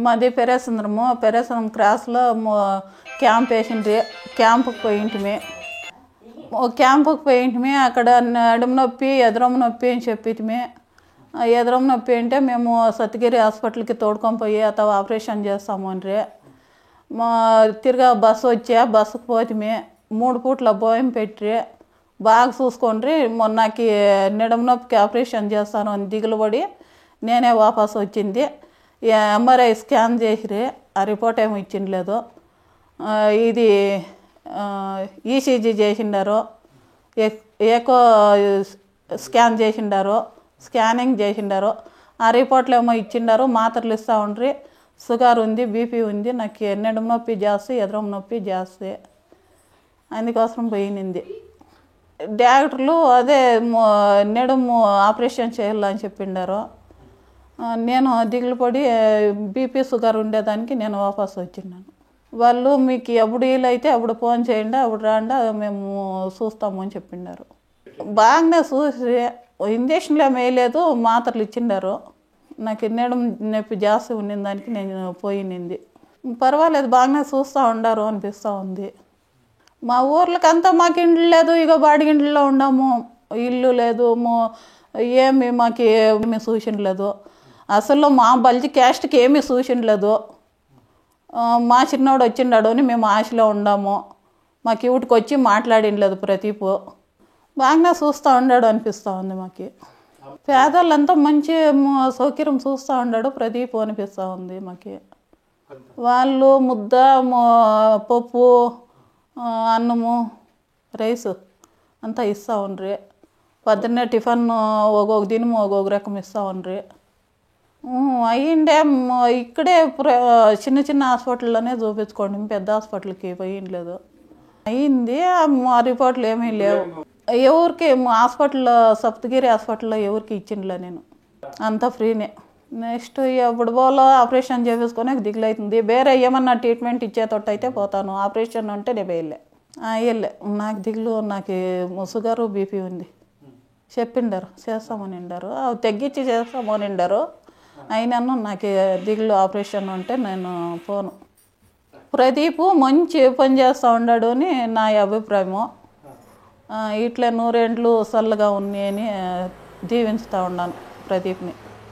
మాది పెరేసంద్రం క్రాస్లో క్యాంప్ వేసిండ్రి. క్యాంపుకి పోయింటిమి. అక్కడ నడుము నొప్పి ఎదరొమ్మ నొప్పి అని చెప్పితిమి. ఎదరొమ్మ నొప్పి అంటే మేము సత్యగిరి హాస్పిటల్కి తోడుకొని పోయి అతను ఆపరేషన్ చేస్తాము అని తిరిగా బస్సుకు పోతిమి. 3 పూట్ల భోజనం పెట్టి బాగా చూసుకోండి, మొన్నకి నడుము నొప్పికి ఆపరేషన్ చేస్తాను అని దిగులు పడి నేనే వాపసు వచ్చింది. ఎంఆర్ఐ స్కాన్ చేసిరి, ఆ రిపోర్ట్ ఏమి ఇచ్చిండలేదు. ఇది ఈసీజీ చేసిండారు, ఏకో స్కాన్ చేసిండారు, స్కానింగ్ చేసిండారు. ఆ రిపోర్ట్లు ఏమో ఇచ్చిండారు. మాత్రలు ఇస్తూ ఉండ్రి. షుగర్ ఉంది, బీపీ ఉంది. నాకు నడుము నొప్పి జాస్తి, ఎదరొమ్మ నొప్పి జాస్తి. అందుకోసం పోయినింది. డాక్టర్లు అదే నడుము ఆపరేషన్ చేయాలని చెప్పిండారు. నేను దిగులు పడి బీపీ షుగర్ ఉండేదానికి నేను వాపసు వచ్చినాను. వాళ్ళు మీకు ఎప్పుడు వీలైతే అప్పుడు ఫోన్ చేయండి, అప్పుడు రాండి, మేము చూస్తాము అని చెప్పిండారు. బాగానే చూసి ఇంజక్షన్లు ఏమి వేయలేదు, మాత్రలు ఇచ్చిండారు. నాకు నడుము నొప్పి జాస్తి ఉండిన దానికి నేను పోయినింది. పర్వాలేదు, బాగానే చూస్తూ ఉండారు అనిపిస్తూ ఉంది. మా ఊర్లకంతా మాకు ఇండ్లు లేదు, ఇక బాడిగిండ్లలో ఉన్నాము. ఇల్లు లేదు, మాకు ఏమి చూసిండలేదు. అసలు మా బల్జి క్యాస్ట్కి ఏమీ చూసిండలేదు. మా చిన్నోడు వచ్చిండాడు అని మేము ఆశలో ఉన్నాము. మాకు ఇవిటికి వచ్చి మాట్లాడిండలేదు. ప్రదీపు బాగానే చూస్తూ ఉన్నాడు అనిపిస్తూ ఉంది. మాకు పేదోళ్ళంతా మంచి సౌకర్యం చూస్తూ ఉన్నాడు ప్రదీప్ అనిపిస్తూ ఉంది. మాకు వాళ్ళు ముద్ద, పప్పు, అన్నము, రైసు అంతా ఇస్తూ ఉండ్రి. పొద్దున్నే టిఫిన్ ఒక్కొక్క దినం ఒక్కొక్క రకం ఇస్తూ ఉండ్రి. అయ్యిండే ఇక్కడే చిన్న హాస్పిటల్లోనే చూపించుకోండి, పెద్ద హాస్పిటల్కి పోయిండలేదు. అయ్యింది. ఆ రిపోర్ట్లు ఏమీ లేవు. ఎవరికి హాస్పిటల్లో సప్తగిరి హాస్పిటల్లో ఎవరికి ఇచ్చిండలే నేను, అంతా ఫ్రీనే. నెక్స్ట్ ఎప్పుడు పోలో ఆపరేషన్ చేపించుకొని దిగులు అవుతుంది. వేరే ఏమన్నా ట్రీట్మెంట్ ఇచ్చేతోటి అయితే పోతాను. ఆపరేషన్ అంటే నేను వెళ్ళే నాకు దిగులు, నాకు షుగరు బీపీ ఉంది చెప్పిండారు, చేస్తామని ఉండారు. అవి తగ్గించి చేస్తామని ఉండారు. అయినాను నాకు దిగులు ఆపరేషన్ అంటే నేను పోను. ప్రదీపు మంచి పని చేస్తూ ఉన్నాడు అని నా అభిప్రాయము. ఇట్లా 100 ఏండ్లు చల్లగా ఉన్నాయని దీవించుతూ ఉన్నాను ప్రదీప్ని.